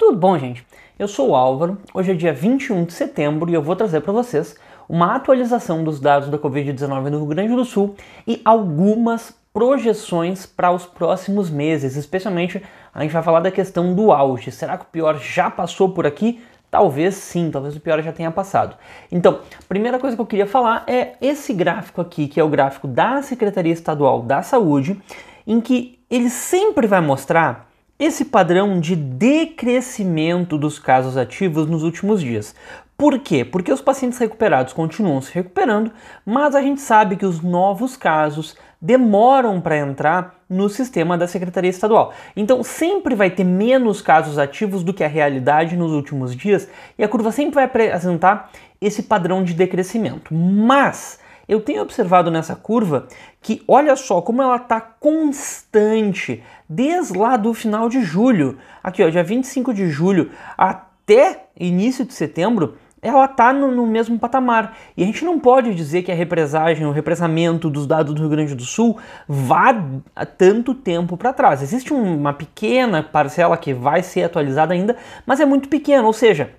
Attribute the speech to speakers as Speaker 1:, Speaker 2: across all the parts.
Speaker 1: Tudo bom, gente? Eu sou o Álvaro, hoje é dia 21 de setembro e eu vou trazer para vocês uma atualização dos dados da Covid-19 no Rio Grande do Sul e algumas projeções para os próximos meses, especialmente a gente vai falar da questão do auge. Será que o pior já passou por aqui? Talvez sim, talvez o pior já tenha passado. Então, a primeira coisa que eu queria falar é esse gráfico aqui, que é o gráfico da Secretaria Estadual da Saúde, em que ele sempre vai mostrar esse padrão de decrescimento dos casos ativos nos últimos dias. Por quê? Porque os pacientes recuperados continuam se recuperando, mas a gente sabe que os novos casos demoram para entrar no sistema da Secretaria Estadual. Então sempre vai ter menos casos ativos do que a realidade nos últimos dias e a curva sempre vai apresentar esse padrão de decrescimento. Mas eu tenho observado nessa curva que olha só como ela está constante desde lá do final de julho. Aqui ó, dia 25 de julho até início de setembro, ela está no mesmo patamar. E a gente não pode dizer que a represagem, o represamento dos dados do Rio Grande do Sul vá há tanto tempo para trás. Existe uma pequena parcela que vai ser atualizada ainda, mas é muito pequena, ou seja,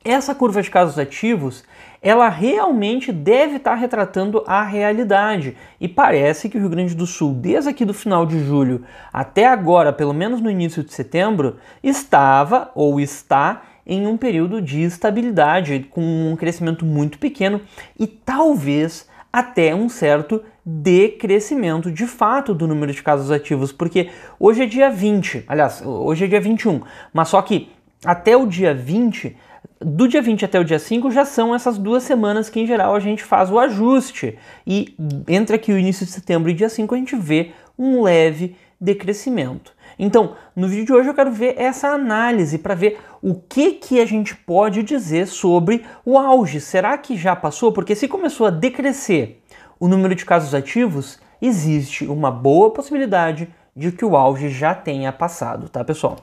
Speaker 1: essa curva de casos ativos, ela realmente deve estar retratando a realidade. E parece que o Rio Grande do Sul, desde aqui do final de julho até agora, pelo menos no início de setembro, estava ou está em um período de estabilidade, com um crescimento muito pequeno e talvez até um certo decrescimento de fato do número de casos ativos, porque hoje é dia 20, aliás, hoje é dia 21, mas só que até o dia 20, do dia 20 até o dia 5 já são essas 2 semanas que em geral a gente faz o ajuste e entre aqui o início de setembro e dia 5 a gente vê um leve decrescimento. Então, no vídeo de hoje eu quero ver essa análise para ver o que a gente pode dizer sobre o auge. Será que já passou? Porque se começou a decrescer o número de casos ativos, existe uma boa possibilidade de que o auge já tenha passado, tá, pessoal?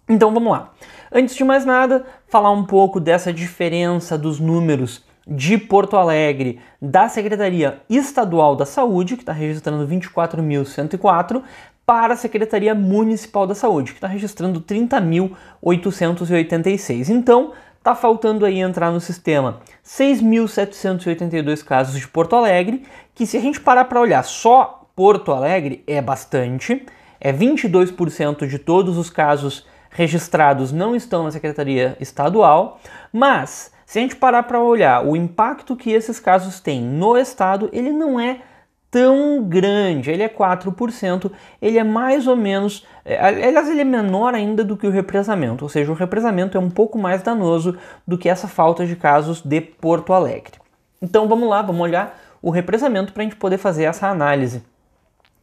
Speaker 1: Então vamos lá. Antes de mais nada, falar um pouco dessa diferença dos números de Porto Alegre da Secretaria Estadual da Saúde, que está registrando 24.104, para a Secretaria Municipal da Saúde, que está registrando 30.886. Então, está faltando aí entrar no sistema 6.782 casos de Porto Alegre, que se a gente parar para olhar só Porto Alegre, é bastante, é 22% de todos os casos registrados não estão na Secretaria Estadual, mas se a gente parar para olhar o impacto que esses casos têm no Estado, ele não é tão grande, ele é 4%, ele é mais ou menos, aliás, ele é menor ainda do que o represamento, ou seja, o represamento é um pouco mais danoso do que essa falta de casos de Porto Alegre. Então vamos lá, vamos olhar o represamento para a gente poder fazer essa análise.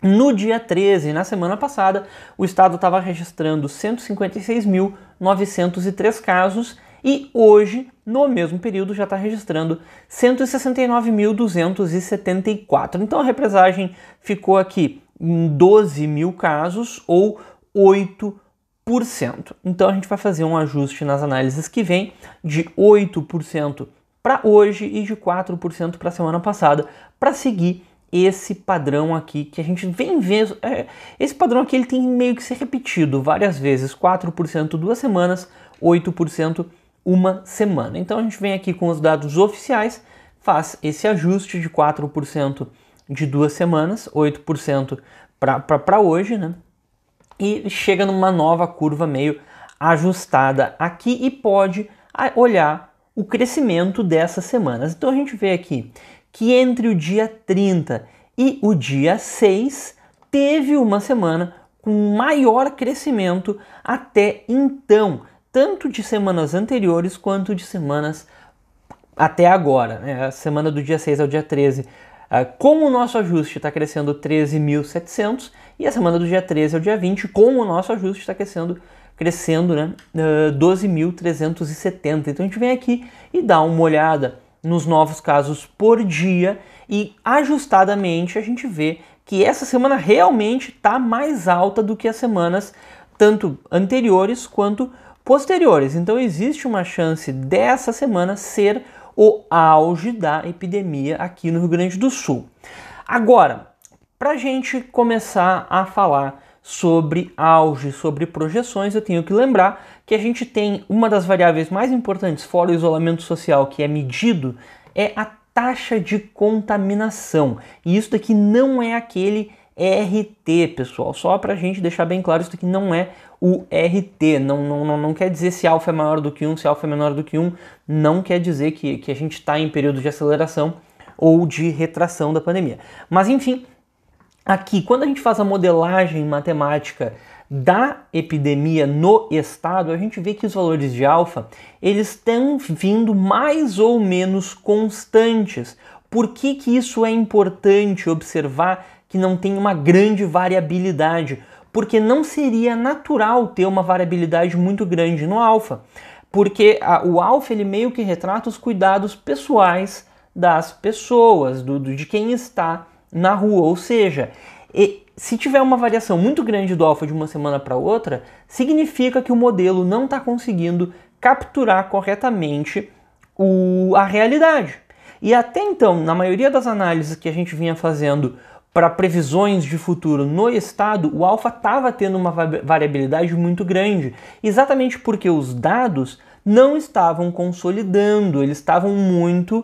Speaker 1: No dia 13, na semana passada, o estado estava registrando 156.903 casos e hoje, no mesmo período, já está registrando 169.274. Então a represagem ficou aqui em 12 mil casos ou 8%. Então a gente vai fazer um ajuste nas análises que vem de 8% para hoje e de 4% para a semana passada para seguir esse padrão aqui que a gente vem vendo. Esse padrão aqui ele tem meio que ser repetido várias vezes, 4% 2 semanas, 8% uma semana. Então a gente vem aqui com os dados oficiais, faz esse ajuste de 4% de 2 semanas, 8% para hoje, né? E chega numa nova curva meio ajustada aqui e pode olhar o crescimento dessas semanas. Então a gente vê aqui que entre o dia 30 e o dia 6 teve uma semana com maior crescimento até então, tanto de semanas anteriores quanto de semanas até agora, né? A semana do dia 6 ao dia 13, com o nosso ajuste está crescendo 13.700 e a semana do dia 13 ao dia 20, com o nosso ajuste está crescendo, né? 12.370. Então a gente vem aqui e dá uma olhada nos novos casos por dia e ajustadamente a gente vê que essa semana realmente está mais alta do que as semanas tanto anteriores quanto posteriores. Então existe uma chance dessa semana ser o auge da epidemia aqui no Rio Grande do Sul. Agora, para a gente começar a falar sobre auge, sobre projeções, eu tenho que lembrar que a gente tem uma das variáveis mais importantes, fora o isolamento social, que é medido, é a taxa de contaminação. E isso daqui não é aquele RT, pessoal. Só para a gente deixar bem claro, isso daqui não é o RT. Não quer dizer se alfa é maior do que 1, se alfa é menor do que 1. Não quer dizer que a gente está em período de aceleração ou de retração da pandemia. Mas, enfim, aqui, quando a gente faz a modelagem matemática da epidemia no estado, a gente vê que os valores de alfa, eles estão vindo mais ou menos constantes. Por que que isso é importante observar que não tem uma grande variabilidade? Porque não seria natural ter uma variabilidade muito grande no alfa, porque o alfa ele meio que retrata os cuidados pessoais das pessoas, de quem está na rua, ou seja, se tiver uma variação muito grande do alfa de uma semana para outra, significa que o modelo não está conseguindo capturar corretamente a realidade. E até então, na maioria das análises que a gente vinha fazendo para previsões de futuro no estado, o alfa estava tendo uma variabilidade muito grande, exatamente porque os dados não estavam consolidando, eles estavam muito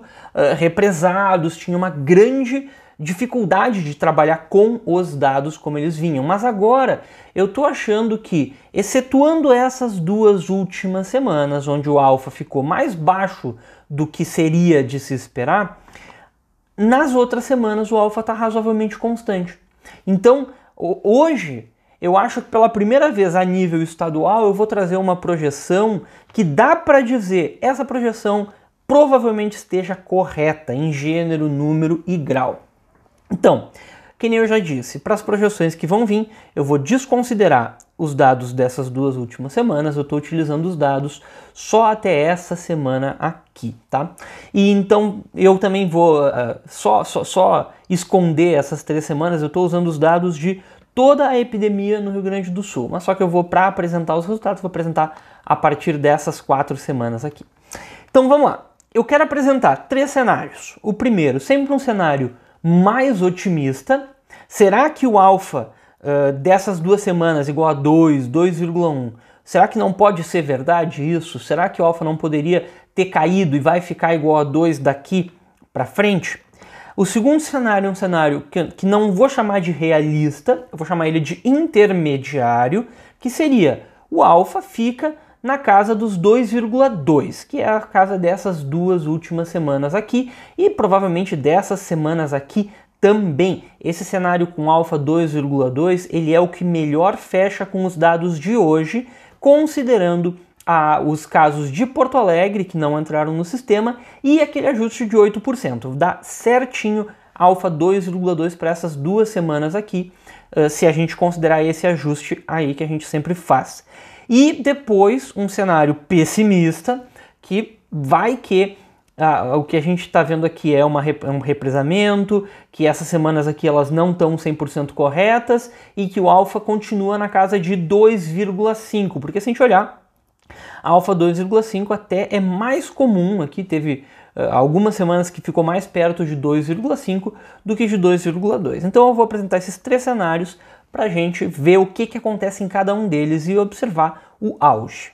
Speaker 1: represados, tinha uma grande dificuldade de trabalhar com os dados como eles vinham. Mas agora eu estou achando que, excetuando essas duas últimas semanas, onde o alfa ficou mais baixo do que seria de se esperar, nas outras semanas o alfa está razoavelmente constante. Então, hoje, eu acho que pela primeira vez a nível estadual eu vou trazer uma projeção que dá para dizer essa projeção provavelmente esteja correta em gênero, número e grau. Então, que nem eu já disse, para as projeções que vão vir, eu vou desconsiderar os dados dessas duas últimas semanas, eu estou utilizando os dados só até essa semana aqui, tá? E então eu também vou só esconder essas 3 semanas, eu estou usando os dados de toda a epidemia no Rio Grande do Sul, mas só que eu vou, para apresentar os resultados, vou apresentar a partir dessas 4 semanas aqui. Então vamos lá, eu quero apresentar 3 cenários. O primeiro, sempre um cenário mais otimista. Será que o alfa dessas 2 semanas igual a 2, 2,1, será que não pode ser verdade isso? Será que o alfa não poderia ter caído e vai ficar igual a 2 daqui para frente? O segundo cenário é um cenário que não vou chamar de realista, eu vou chamar ele de intermediário, que seria o alfa fica na casa dos 2,2, que é a casa dessas 2 últimas semanas aqui, e provavelmente dessas semanas aqui também. Esse cenário com alfa 2,2, ele é o que melhor fecha com os dados de hoje, considerando os casos de Porto Alegre, que não entraram no sistema, e aquele ajuste de 8%. Dá certinho alfa 2,2 para essas 2 semanas aqui, se a gente considerar esse ajuste aí que a gente sempre faz. E depois um cenário pessimista, que vai que o que a gente está vendo aqui é um represamento, que essas semanas aqui elas não estão 100% corretas e que o alfa continua na casa de 2,5, porque se a gente olhar, a alfa 2,5 até é mais comum, aqui teve algumas semanas que ficou mais perto de 2,5 do que de 2,2. Então eu vou apresentar esses 3 cenários para a gente ver o que acontece em cada um deles e observar o auge.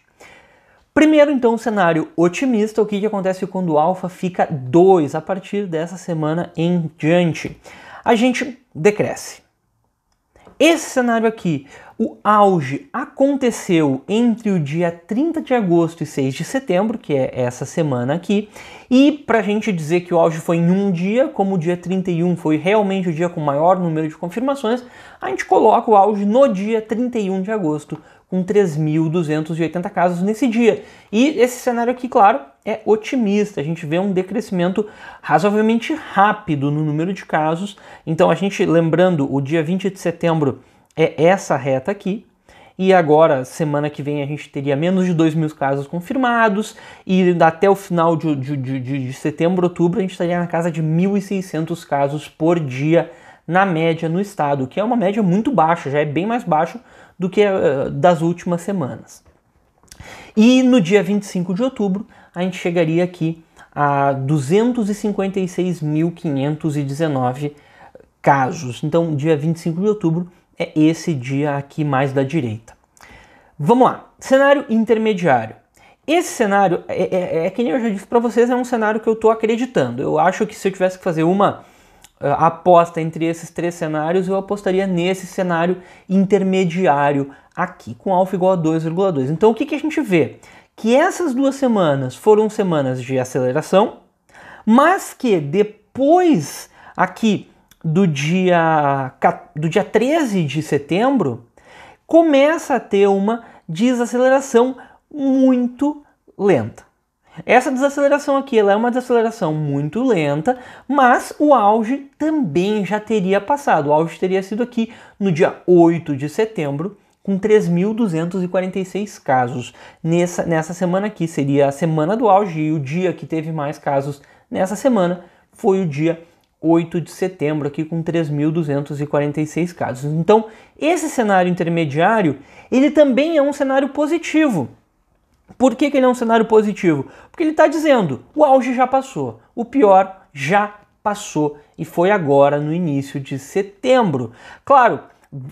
Speaker 1: Primeiro, então, o cenário otimista, o que acontece quando o alfa fica 2 a partir dessa semana em diante. A gente decresce. Esse cenário aqui, o auge aconteceu entre o dia 30 de agosto e 6 de setembro, que é essa semana aqui, e para a gente dizer que o auge foi em um dia, como o dia 31 foi realmente o dia com maior número de confirmações, a gente coloca o auge no dia 31 de agosto, com 3.280 casos nesse dia. E esse cenário aqui, claro, é otimista. A gente vê um decrescimento razoavelmente rápido no número de casos. Então a gente, lembrando, o dia 20 de setembro é essa reta aqui. E agora, semana que vem, a gente teria menos de 2.000 casos confirmados. E até o final de setembro, outubro, a gente estaria na casa de 1.600 casos por dia na média no estado, que é uma média muito baixa, já é bem mais baixo do que das últimas semanas. E no dia 25 de outubro, a gente chegaria aqui a 256.519 casos. Então, dia 25 de outubro, é esse dia aqui mais da direita. Vamos lá, cenário intermediário. Esse cenário, que nem eu já disse para vocês, é um cenário que eu estou acreditando. Eu acho que se eu tivesse que fazer uma aposta entre esses três cenários, eu apostaria nesse cenário intermediário aqui, com alfa igual a 2,2. Então o que a gente vê? Que essas 2 semanas foram semanas de aceleração, mas que depois aqui do dia 13 de setembro, começa a ter uma desaceleração muito lenta. Essa desaceleração aqui ela é uma desaceleração muito lenta, mas o auge também já teria passado. O auge teria sido aqui no dia 8 de setembro, com 3.246 casos. Nessa semana aqui seria a semana do auge, e o dia que teve mais casos nessa semana foi o dia 8 de setembro, aqui com 3.246 casos. Então, esse cenário intermediário, ele também é um cenário positivo. Por que ele é um cenário positivo? Porque ele está dizendo, o auge já passou, o pior já passou, e foi agora no início de setembro. Claro,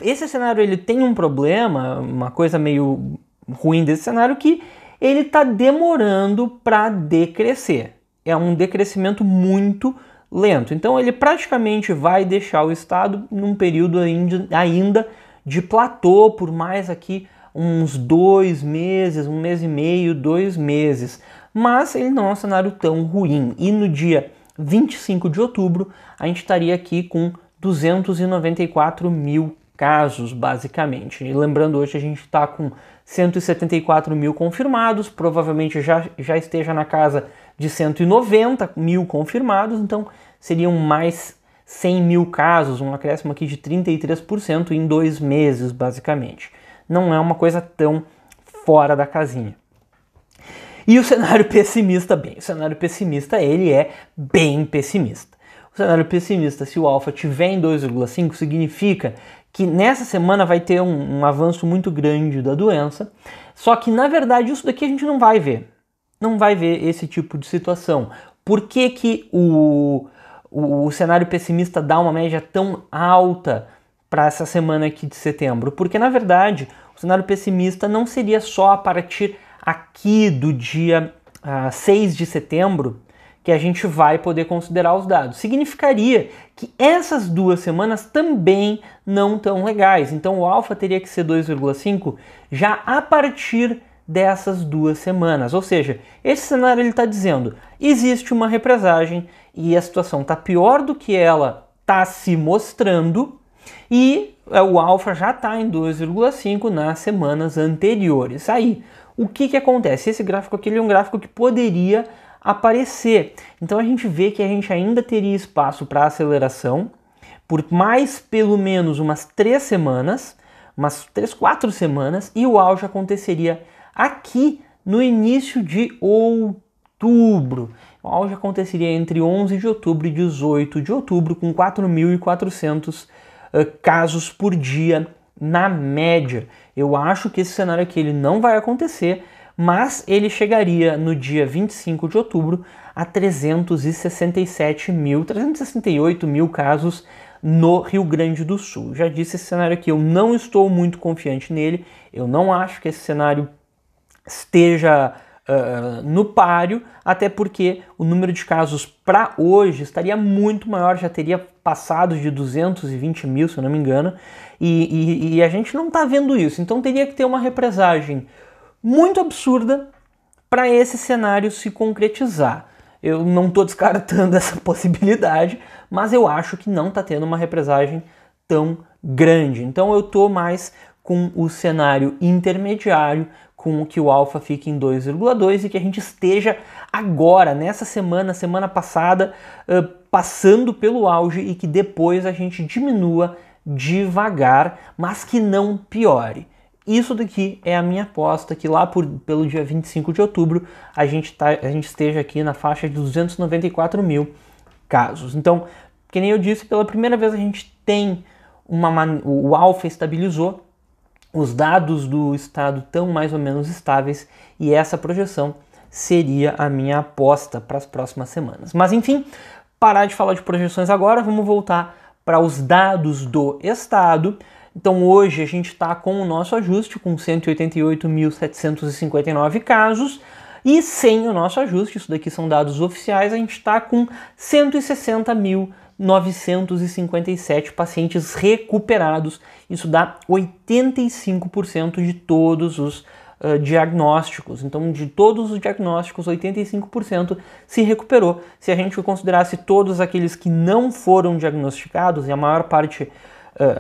Speaker 1: esse cenário ele tem um problema, uma coisa meio ruim desse cenário, que ele está demorando para decrescer. É um decrescimento muito lento. Então ele praticamente vai deixar o estado num período ainda de platô por mais aqui uns 2 meses, 1 mês e meio, 2 meses. Mas ele não é um cenário tão ruim. E no dia 25 de outubro a gente estaria aqui com 294 mil casos, basicamente. E lembrando, hoje a gente está com 174 mil confirmados, provavelmente já esteja na casa de 190 mil confirmados, então seriam mais 100 mil casos, um acréscimo aqui de 33% em 2 meses, basicamente. Não é uma coisa tão fora da casinha. E o cenário pessimista, bem, o cenário pessimista ele é bem pessimista. O cenário pessimista, se o alfa tiver em 2,5, significa que nessa semana vai ter um avanço muito grande da doença, só que na verdade isso daqui a gente não vai ver. Não vai ver esse tipo de situação. Por que o cenário pessimista dá uma média tão alta para essa semana aqui de setembro? Porque na verdade o cenário pessimista não seria só a partir aqui do dia 6 de setembro que a gente vai poder considerar os dados. Significaria que essas 2 semanas também não tão legais. Então o alfa teria que ser 2,5 já a partir dessas 2 semanas. Ou seja, esse cenário ele está dizendo, existe uma represagem e a situação está pior do que ela está se mostrando, e o alfa já está em 2,5 nas semanas anteriores. Aí, o que acontece? Esse gráfico aqui ele é um gráfico que poderia aparecer. Então a gente vê que a gente ainda teria espaço para aceleração por mais pelo menos umas 3 semanas, umas 3, 4 semanas, e o auge aconteceria aqui no início de outubro. O auge aconteceria entre 11 de outubro e 18 de outubro, com 4.400 casos por dia na média. Eu acho que esse cenário aqui ele não vai acontecer, mas ele chegaria no dia 25 de outubro a 368 mil casos no Rio Grande do Sul. Já disse, esse cenário aqui eu não estou muito confiante nele, eu não acho que esse cenário esteja no páreo, até porque o número de casos para hoje estaria muito maior, já teria passado de 220 mil, se eu não me engano, e a gente não está vendo isso, então teria que ter uma represagem muito absurda para esse cenário se concretizar. Eu não estou descartando essa possibilidade, mas eu acho que não está tendo uma represagem tão grande. Então eu estou mais com o cenário intermediário, com que o alfa fique em 2,2 e que a gente esteja agora, nessa semana passada, passando pelo auge, e que depois a gente diminua devagar, mas que não piore. Isso daqui é a minha aposta, que lá pelo dia 25 de outubro a gente esteja aqui na faixa de 294 mil casos. Então, que nem eu disse, pela primeira vez a gente tem o alfa estabilizou, os dados do estado estão mais ou menos estáveis, e essa projeção seria a minha aposta para as próximas semanas. Mas enfim, parar de falar de projeções agora, vamos voltar para os dados do estado. Então hoje a gente está com o nosso ajuste, com 188.759 casos, e sem o nosso ajuste, isso daqui são dados oficiais, a gente está com 160.957 pacientes recuperados. Isso dá 85% de todos os diagnósticos. Então, de todos os diagnósticos, 85% se recuperou. Se a gente considerasse todos aqueles que não foram diagnosticados, e a maior parte,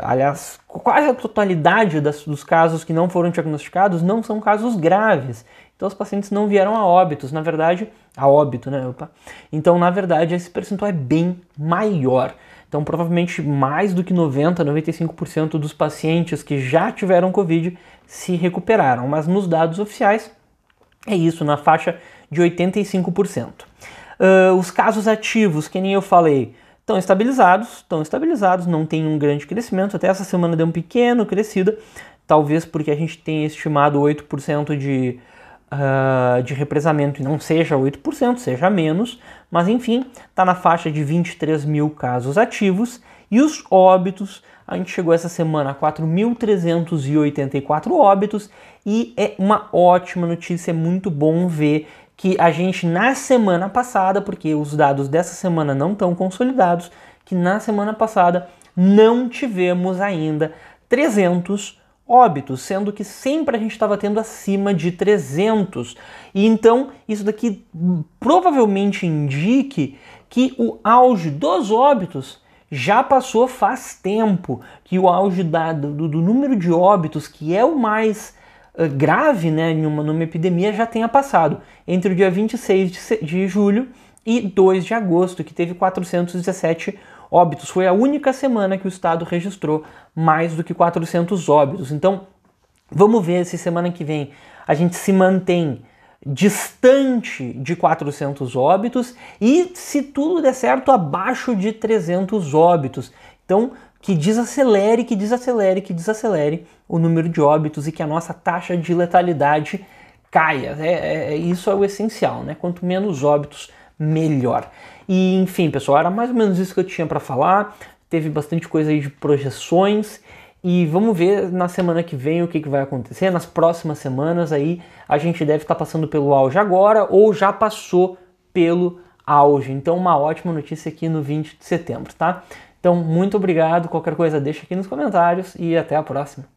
Speaker 1: aliás, quase a totalidade dos casos que não foram diagnosticados não são casos graves. Então, os pacientes não vieram a óbitos, na verdade, a óbito, né? Opa. Então, na verdade, esse percentual é bem maior. Então, provavelmente mais do que 95% dos pacientes que já tiveram Covid se recuperaram. Mas nos dados oficiais, é isso, na faixa de 85%. Os casos ativos, que nem eu falei, estão estabilizados, não tem um grande crescimento. Até essa semana deu um pequeno crescida, talvez porque a gente tenha estimado 8% de represamento e não seja 8%, seja menos, mas enfim, está na faixa de 23 mil casos ativos. E os óbitos, a gente chegou essa semana a 4.384 óbitos, e é uma ótima notícia, é muito bom ver que a gente na semana passada, porque os dados dessa semana não estão consolidados, que na semana passada não tivemos ainda 300 óbitos, sendo que sempre a gente estava tendo acima de 300. E então isso daqui provavelmente indique que o auge dos óbitos já passou faz tempo, que o auge do número de óbitos, que é o mais grave, né, numa epidemia, já tenha passado entre o dia 26 de julho e 2 de agosto, que teve 417 óbitos. Foi a única semana que o estado registrou mais do que 400 óbitos. Então, vamos ver se semana que vem a gente se mantém distante de 400 óbitos e, se tudo der certo, abaixo de 300 óbitos. Então, que desacelere o número de óbitos e que a nossa taxa de letalidade caia. Isso é o essencial, né? Quanto menos óbitos, melhor. E, enfim, pessoal, era mais ou menos isso que eu tinha para falar. Teve bastante coisa aí de projeções. E vamos ver na semana que vem o que vai acontecer. Nas próximas semanas aí a gente deve estar passando pelo auge agora ou já passou pelo auge. Então uma ótima notícia aqui no 20 de setembro, tá? Então muito obrigado. Qualquer coisa deixa aqui nos comentários e até a próxima.